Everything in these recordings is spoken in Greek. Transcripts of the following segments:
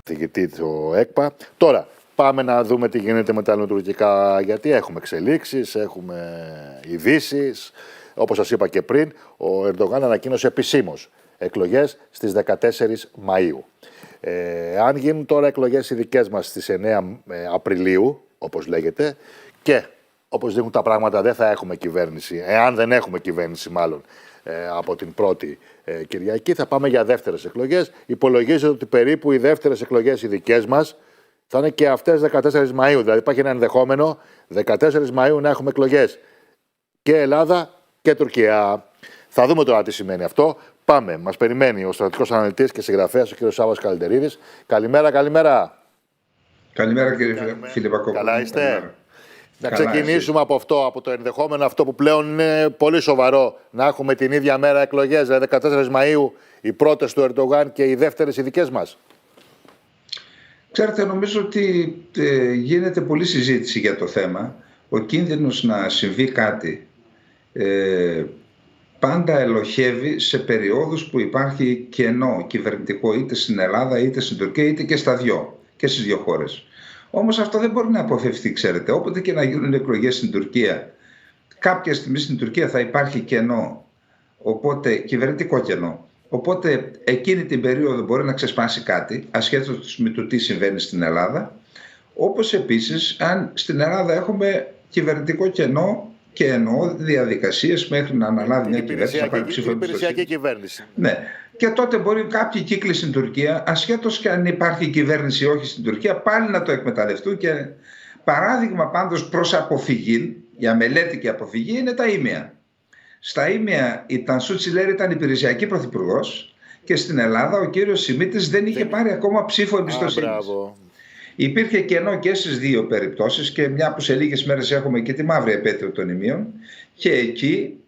καθηγητή του ΕΚΠΑ. Τώρα, πάμε να δούμε τι γίνεται με τα ελληνοτουρκικά, γιατί έχουμε εξελίξεις, έχουμε ειδήσεις. Όπως σας είπα και πριν, ο Ερντογάν ανακοίνωσε επισήμως εκλογές στις 14 Μαΐου. Αν γίνουν τώρα εκλογές οι δικές μας στις 9 Απριλίου, όπως λέγεται, και όπως δείχνουν τα πράγματα δεν θα έχουμε κυβέρνηση, εάν δεν έχουμε κυβέρνηση μάλλον, από την πρώτη Κυριακή, θα πάμε για δεύτερες εκλογές. Υπολογίζεται ότι περίπου οι δεύτερες εκλογές οι δικές μας θα είναι και αυτές 14 Μαΐου. Δηλαδή υπάρχει ένα ενδεχόμενο 14 Μαΐου να έχουμε εκλογές και Ελλάδα και Τουρκία. Θα δούμε τώρα τι σημαίνει αυτό. Πάμε. Μας περιμένει ο στρατηγικός αναλυτής και συγγραφέας, ο κ. Σάββας Καλντερίδης. Καλημέρα, καλημέρα. Καλημέρα κύριε Φιλιππακόπουλο. Καλά είστε. Καλημέρα. Να ξεκινήσουμε από αυτό, από το ενδεχόμενο αυτό που πλέον είναι πολύ σοβαρό, να έχουμε την ίδια μέρα εκλογές, δηλαδή 14 Μαΐου, οι πρώτες του Ερντογάν και οι δεύτερες οι δικές μας. Ξέρετε, νομίζω ότι γίνεται πολλή συζήτηση για το θέμα. Ο κίνδυνος να συμβεί κάτι πάντα ελοχεύει σε περιόδους που υπάρχει κενό κυβερνητικό, είτε στην Ελλάδα, είτε στην Τουρκία, είτε και στις δύο χώρες. Όμως αυτό δεν μπορεί να αποφευθεί, ξέρετε. Όποτε και να γίνουν εκλογές στην Τουρκία, κάποια στιγμή στην Τουρκία θα υπάρχει κενό, οπότε κυβερνητικό κενό. Οπότε εκείνη την περίοδο μπορεί να ξεσπάσει κάτι, ασχέτως με το τι συμβαίνει στην Ελλάδα. Όπως επίσης, αν στην Ελλάδα έχουμε κυβερνητικό κενό, και εννοώ διαδικασίες μέχρι να αναλάβει μια κυβέρνηση, να πάρει ψήφο υπηρεσιακή κυβέρνηση. Ναι. Και τότε μπορεί κάποιοι κύκλοι στην Τουρκία, ασχέτως και αν υπάρχει κυβέρνηση ή όχι στην Τουρκία, πάλι να το εκμεταλλευτούν. Και παράδειγμα πάντως προς αποφυγή, για μελέτη και αποφυγή, είναι τα ήμια. Στα ήμια η Τανσού Τσιλέρη ήταν υπηρεσιακή πρωθυπουργός και στην Ελλάδα ο κύριος Σιμίτης δεν είχε πάρει ακόμα ψήφο εμπιστοσύνης. Υπήρχε κενό και στις δύο περιπτώσεις και μια που σε λίγες μέρες έχουμε και τη μαύρη επέτειο των ημείων, και εκεί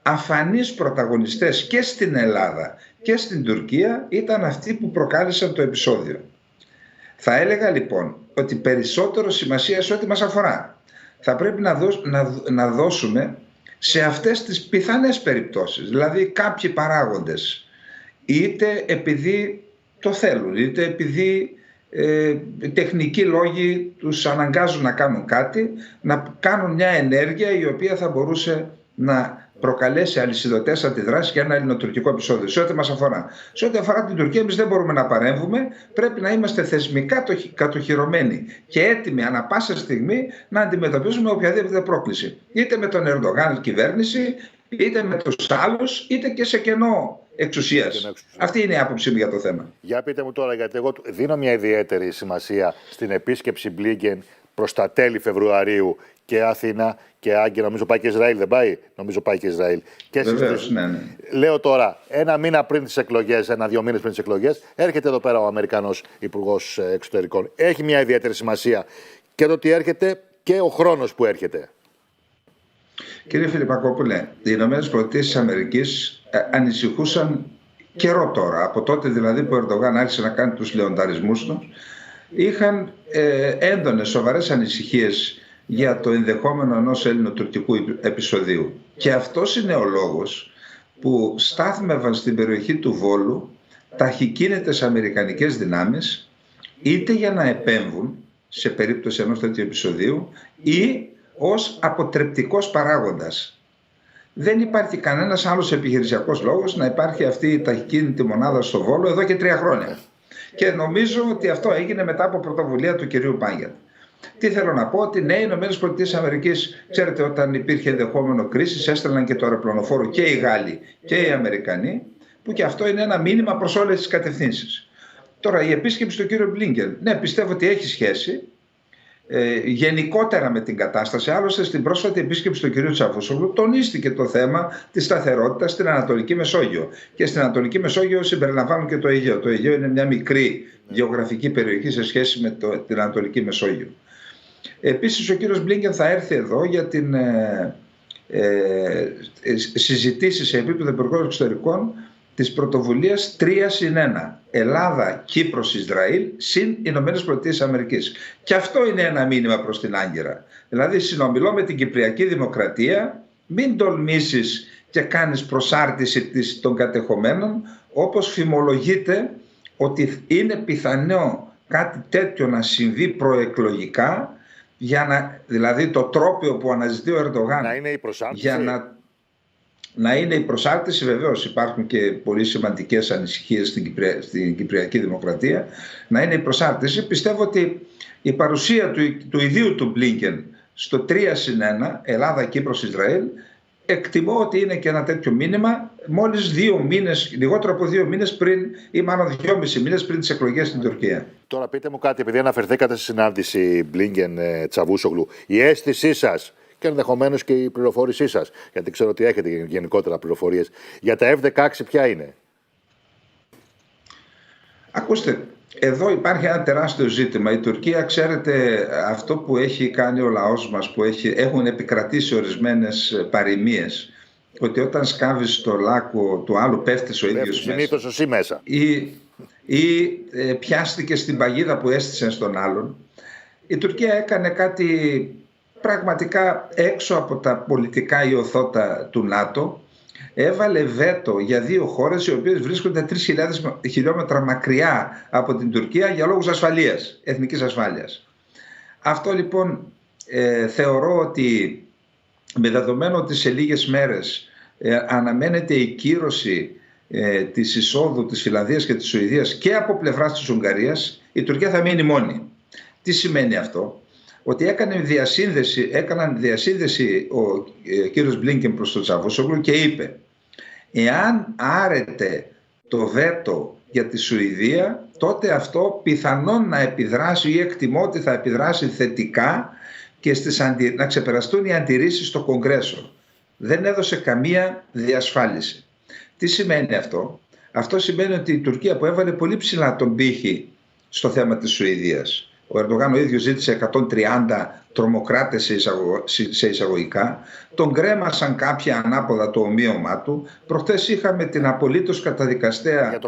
αφανείς πρωταγωνιστές και στην Ελλάδα και στην Τουρκία ήταν αυτοί που προκάλεσαν το επεισόδιο. Θα έλεγα λοιπόν ότι περισσότερο σημασία σε ό,τι μας αφορά θα πρέπει να δώσουμε σε αυτές τις πιθανές περιπτώσεις. Δηλαδή κάποιοι παράγοντες, είτε επειδή το θέλουν, είτε επειδή τεχνικοί λόγοι τους αναγκάζουν να κάνουν κάτι, να κάνουν μια ενέργεια η οποία θα μπορούσε να προκαλέσει αλυσιδωτές αντιδράσεις για ένα ελληνοτουρκικό επεισόδιο. Σε ό,τι μας αφορά. Σε ό,τι αφορά την Τουρκία, εμείς δεν μπορούμε να παρέμβουμε. Πρέπει να είμαστε θεσμικά κατοχυρωμένοι και έτοιμοι ανά πάσα στιγμή να αντιμετωπίσουμε οποιαδήποτε πρόκληση. Είτε με τον Ερντογάν κυβέρνηση, είτε με τους άλλους, είτε και σε κενό εξουσίας. Αυτή είναι η άποψή μου για το θέμα. Για πείτε μου τώρα, γιατί εγώ δίνω μια ιδιαίτερη σημασία στην επίσκεψη Μπλίνκεν προς τα τέλη Φεβρουαρίου και Αθήνα και Άγκυρα. Νομίζω πάει και Ισραήλ, δεν πάει? Νομίζω πάει και Ισραήλ. Και βεβαίως, ναι. Λέω τώρα, ένα μήνα πριν τις εκλογές, 1-2 μήνες πριν τις εκλογές, έρχεται εδώ πέρα ο Αμερικανός Υπουργός Εξωτερικών. Έχει μια ιδιαίτερη σημασία και το ότι έρχεται και ο χρόνος που έρχεται. Κύριε Φιλιππακόπουλε, οι Ηνωμένες Πολιτείες της Αμερικής ανησυχούσαν καιρό τώρα, από τότε δηλαδή που ο Ερντογάν άρχισε να κάνει τους λεονταρισμούς του, είχαν έντονες σοβαρές ανησυχίες για το ενδεχόμενο ενός ελληνοτουρκικού επεισοδίου. Και αυτός είναι ο λόγος που στάθμευαν στην περιοχή του Βόλου ταχυκίνητες αμερικανικές δυνάμεις, είτε για να επέμβουν σε περίπτωση ενός τέτοιου επεισοδίου ή ως αποτρεπτικός παράγοντας. Δεν υπάρχει κανένας άλλος επιχειρησιακός λόγος να υπάρχει αυτή η ταχυκίνητη μονάδα στο Βόλο εδώ και 3 χρόνια. Και νομίζω ότι αυτό έγινε μετά από πρωτοβουλία του κυρίου Μπάιντεν. Τι θέλω να πω, ότι ναι, οι ΗΠΑ, ξέρετε, όταν υπήρχε ενδεχόμενο κρίση, έστελναν και το αεροπλανοφόρο και οι Γάλλοι και οι Αμερικανοί, που και αυτό είναι ένα μήνυμα προς όλες τις κατευθύνσεις. Τώρα, η επίσκεψη του κύριου Μπλίνκεν, ναι, πιστεύω ότι έχει σχέση γενικότερα με την κατάσταση. Άλλωστε, στην πρόσφατη επίσκεψη του κ. Τσαβούσογλου τονίστηκε το θέμα της σταθερότητας στην Ανατολική Μεσόγειο. Και στην Ανατολική Μεσόγειο συμπεριλαμβάνουν και το Αιγαίο. Το Αιγαίο είναι μια μικρή γεωγραφική περιοχή σε σχέση με την Ανατολική Μεσόγειο. Επίσης, ο κ. Μπλίνκεν θα έρθει εδώ για την συζητήσεις σε επίπεδο Υπουργών Εξωτερικών της πρωτοβουλίας 3+1. Ελλάδα, Κύπρος, Ισραήλ, συν Ηνωμένες Πολιτείες Αμερικής. Και αυτό είναι ένα μήνυμα προς την Άγκυρα. Δηλαδή, συνομιλώ με την Κυπριακή Δημοκρατία, μην τολμήσεις και κάνεις προσάρτηση των κατεχομένων, όπως φημολογείται ότι είναι πιθανό κάτι τέτοιο να συμβεί προεκλογικά, δηλαδή το τρόπαιο που αναζητεί ο Ερντογάν να είναι η προσάρτηση. Για να είναι η προσάρτηση, βεβαίως υπάρχουν και πολύ σημαντικές ανησυχίες στην Κυπριακή Δημοκρατία, να είναι η προσάρτηση. Πιστεύω ότι η παρουσία του ιδίου του Μπλίνκεν στο 3+1, Ελλάδα, Κύπρος, Ισραήλ, εκτιμώ ότι είναι και ένα τέτοιο μήνυμα μόλις 2 μήνες, λιγότερο από 2 μήνες πριν, ή μάλλον 2,5 μήνες πριν τις εκλογές στην Τουρκία. Τώρα πείτε μου κάτι, επειδή αναφερθήκατε στη συνάντηση Μπλίνκεν-Τσαβούσογλου, η αίσθησή σας και ενδεχομένως και η πληροφόρησή σας, γιατί ξέρω ότι έχετε γενικότερα πληροφορίες, για τα F-16 ποια είναι? Ακούστε, εδώ υπάρχει ένα τεράστιο ζήτημα. Η Τουρκία, ξέρετε, αυτό που έχει κάνει ο λαός μας, που έχουν επικρατήσει ορισμένες παροιμίες, ότι όταν σκάβεις το λάκκο του άλλου πέφτεις ο ίδιος συνήθως εσύ μέσα. Ή πιάστηκε στην παγίδα που έστησε στον άλλον. Η Τουρκία έκανε κάτι πραγματικά έξω από τα πολιτικά ιωθώτα του ΝΑΤΟ. Έβαλε βέτο για 2 χώρες οι οποίες βρίσκονται 3.000 χιλιόμετρα μακριά από την Τουρκία για λόγους ασφαλείας, εθνικής ασφάλειας. Αυτό λοιπόν θεωρώ ότι, με δεδομένο ότι σε λίγες μέρες αναμένεται η κύρωση της εισόδου της Φιλανδίας και της Σουηδίας και από πλευράς της Ουγγαρίας, η Τουρκία θα μείνει μόνη. Τι σημαίνει αυτό? Ότι έκαναν διασύνδεση ο κύριος Μπλίνκεν προς τον Τσαβούσογλου και είπε, εάν άρεται το βέτο για τη Σουηδία, τότε αυτό πιθανόν να επιδράσει, ή εκτιμώ ότι θα επιδράσει θετικά και να ξεπεραστούν οι αντιρρήσεις στο Κογκρέσο. Δεν έδωσε καμία διασφάλιση. Τι σημαίνει αυτό? Αυτό σημαίνει ότι η Τουρκία, που έβαλε πολύ ψηλά τον πύχη στο θέμα της Σουηδίας, ο Ερντογάν ο ίδιος ζήτησε 130 τρομοκράτες σε εισαγωγικά, τον κρέμασαν κάποια ανάποδα το ομοίωμά του. Προχτές είχαμε την απολύτως καταδικαστέα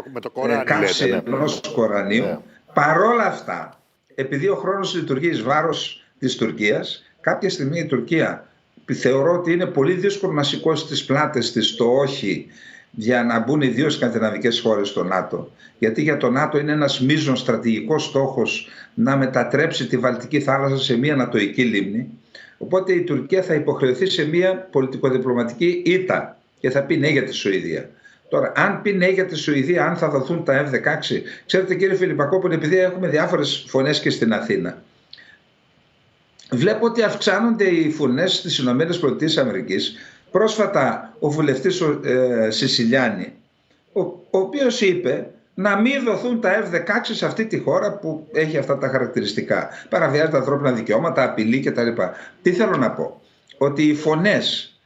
καύση ενός Κορανίου. Παρόλα αυτά, επειδή ο χρόνος λειτουργεί εις βάρος της Τουρκίας, κάποια στιγμή η Τουρκία θεωρώ ότι είναι πολύ δύσκολο να σηκώσει τις πλάτες της το όχι για να μπουν οι 2 σκανδιναβικές χώρες στο ΝΑΤΟ. Γιατί για το ΝΑΤΟ είναι ένας μείζον στρατηγικός στόχος να μετατρέψει τη Βαλτική θάλασσα σε μια νατοϊκή λίμνη. Οπότε η Τουρκία θα υποχρεωθεί σε μια πολιτικοδιπλωματική ήττα και θα πει ναι για τη Σουηδία. Τώρα, αν πει ναι για τη Σουηδία, αν θα δοθούν τα F-16, ξέρετε κύριε Φιλιππακόπουλε, επειδή έχουμε διάφορες φωνές και στην Αθήνα, βλέπω ότι αυξάνονται οι φωνές στις ΗΠΑ. Πρόσφατα ο βουλευτής Σισιλιάνη, ο οποίος είπε να μην δοθούν τα F-16 σε αυτή τη χώρα που έχει αυτά τα χαρακτηριστικά. Παραβιάζει τα ανθρώπινα δικαιώματα, απειλή κτλ. Τι θέλω να πω? Ότι οι φωνές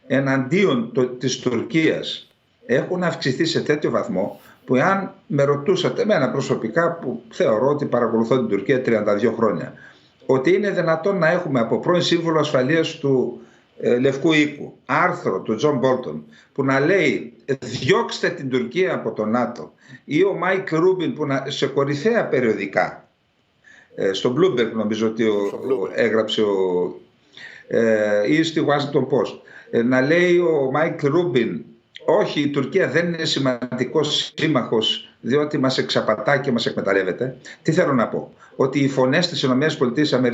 εναντίον της Τουρκίας έχουν αυξηθεί σε τέτοιο βαθμό που, αν με ρωτούσατε εμένα προσωπικά, που θεωρώ ότι παρακολουθώ την Τουρκία 32 χρόνια, ότι είναι δυνατόν να έχουμε από πρώην σύμβουλο ασφαλείας του Λευκού Οίκου άρθρο του Τζον Μπόλτον που να λέει διώξτε την Τουρκία από το ΝΑΤΟ, ή ο Μάικ Ρούμπιν που σε κορυφαία περιοδικά, στο Bloomberg νομίζω ότι έγραψε ή στη Washington Post, να λέει ο Μάικ Ρούμπιν όχι, η Τουρκία δεν είναι σημαντικός σύμμαχος διότι μας εξαπατά και μας εκμεταλλεύεται. Τι θέλω να πω? Ότι οι φωνές της ΗΠΑ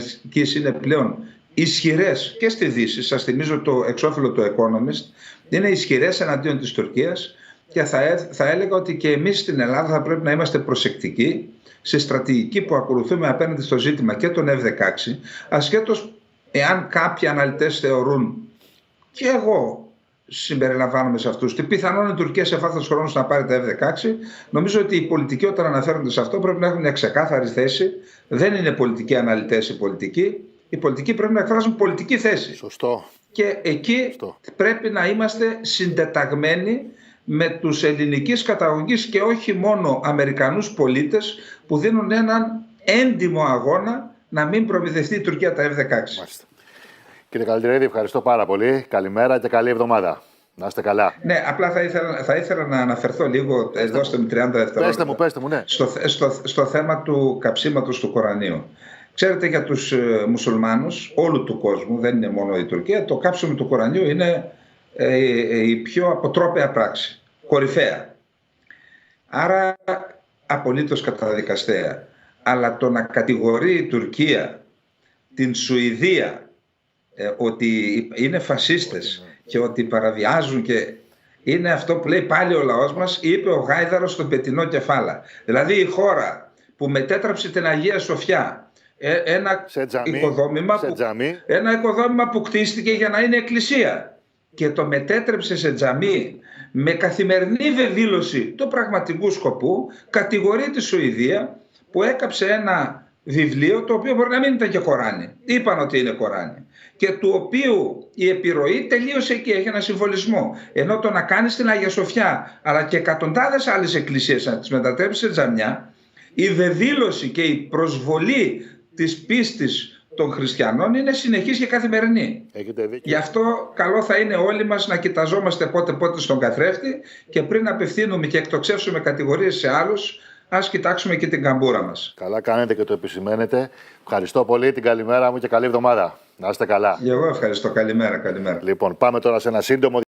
είναι πλέον ισχυρές και στη Δύση. Σας θυμίζω το εξώφυλλο του Economist, είναι ισχυρές εναντίον της Τουρκίας, και θα έλεγα ότι και εμείς στην Ελλάδα θα πρέπει να είμαστε προσεκτικοί στη στρατηγική που ακολουθούμε απέναντι στο ζήτημα και των F-16, ασχέτως εάν κάποιοι αναλυτές θεωρούν, και εγώ συμπεριλαμβάνομαι σε αυτούς, ότι πιθανόν η Τουρκία σε βάθος χρόνου να πάρει τα F-16. Νομίζω ότι οι πολιτικοί, όταν αναφέρονται σε αυτό, πρέπει να έχουν μια ξεκάθαρη θέση. Δεν είναι πολιτικοί αναλυτές οι πολιτικοί. Οι πολιτικοί πρέπει να εκφράζουν πολιτική θέση. Σωστό. Και εκεί πρέπει να είμαστε συντεταγμένοι με τους ελληνικής καταγωγής και όχι μόνο Αμερικανούς πολίτες που δίνουν έναν έντιμο αγώνα να μην προμηθευτεί η Τουρκία τα F-16. Μάλιστα. Κύριε Καλτηρίδη, ευχαριστώ πάρα πολύ. Καλημέρα και καλή εβδομάδα. Να είστε καλά. Ναι, απλά θα ήθελα να αναφερθώ λίγο, δώστε μου 30 δευτερόλεπτα. Πέστε μου, ναι. Στο θέμα του καψίματος του Κορανίου. Ξέρετε, για τους μουσουλμάνους όλου του κόσμου, δεν είναι μόνο η Τουρκία, το κάψιμο του Κορανίου είναι η πιο αποτρόπαια πράξη, κορυφαία. Άρα απολύτως καταδικαστέα. Αλλά το να κατηγορεί η Τουρκία την Σουηδία ότι είναι φασίστες και ότι παραβιάζουν, και είναι αυτό που λέει πάλι ο λαός μας, είπε ο Γάιδαρος στον πετεινό κεφάλα. Δηλαδή η χώρα που μετέτραψε την Αγία Σοφιά, ένα οικοδόμημα που κτίστηκε για να είναι εκκλησία, και το μετέτρεψε σε τζαμί με καθημερινή βεβήλωση του πραγματικού σκοπού, κατηγορεί τη Σουηδία που έκαψε ένα βιβλίο το οποίο μπορεί να μην ήταν και Κοράνι. Είπαν ότι είναι Κοράνι. Και του οποίου η επιρροή τελείωσε εκεί, έχει ένα συμβολισμό. Ενώ το να κάνει στην Αγία Σοφιά, αλλά και εκατοντάδες άλλες εκκλησίες να τις μετατρέψει σε τζαμιά, η βεβήλωση και η προσβολή της πίστης των χριστιανών είναι συνεχής και καθημερινή. Γι' αυτό καλό θα είναι όλοι μας να κοιταζόμαστε πότε στον καθρέφτη, και πριν απευθύνουμε και εκτοξεύσουμε κατηγορίες σε άλλους, ας κοιτάξουμε και την καμπούρα μας. Καλά κάνετε και το επισημαίνετε. Ευχαριστώ πολύ, την καλημέρα μου και καλή εβδομάδα. Να είστε καλά. Και εγώ ευχαριστώ. Καλημέρα. Λοιπόν, πάμε τώρα σε ένα σύντομο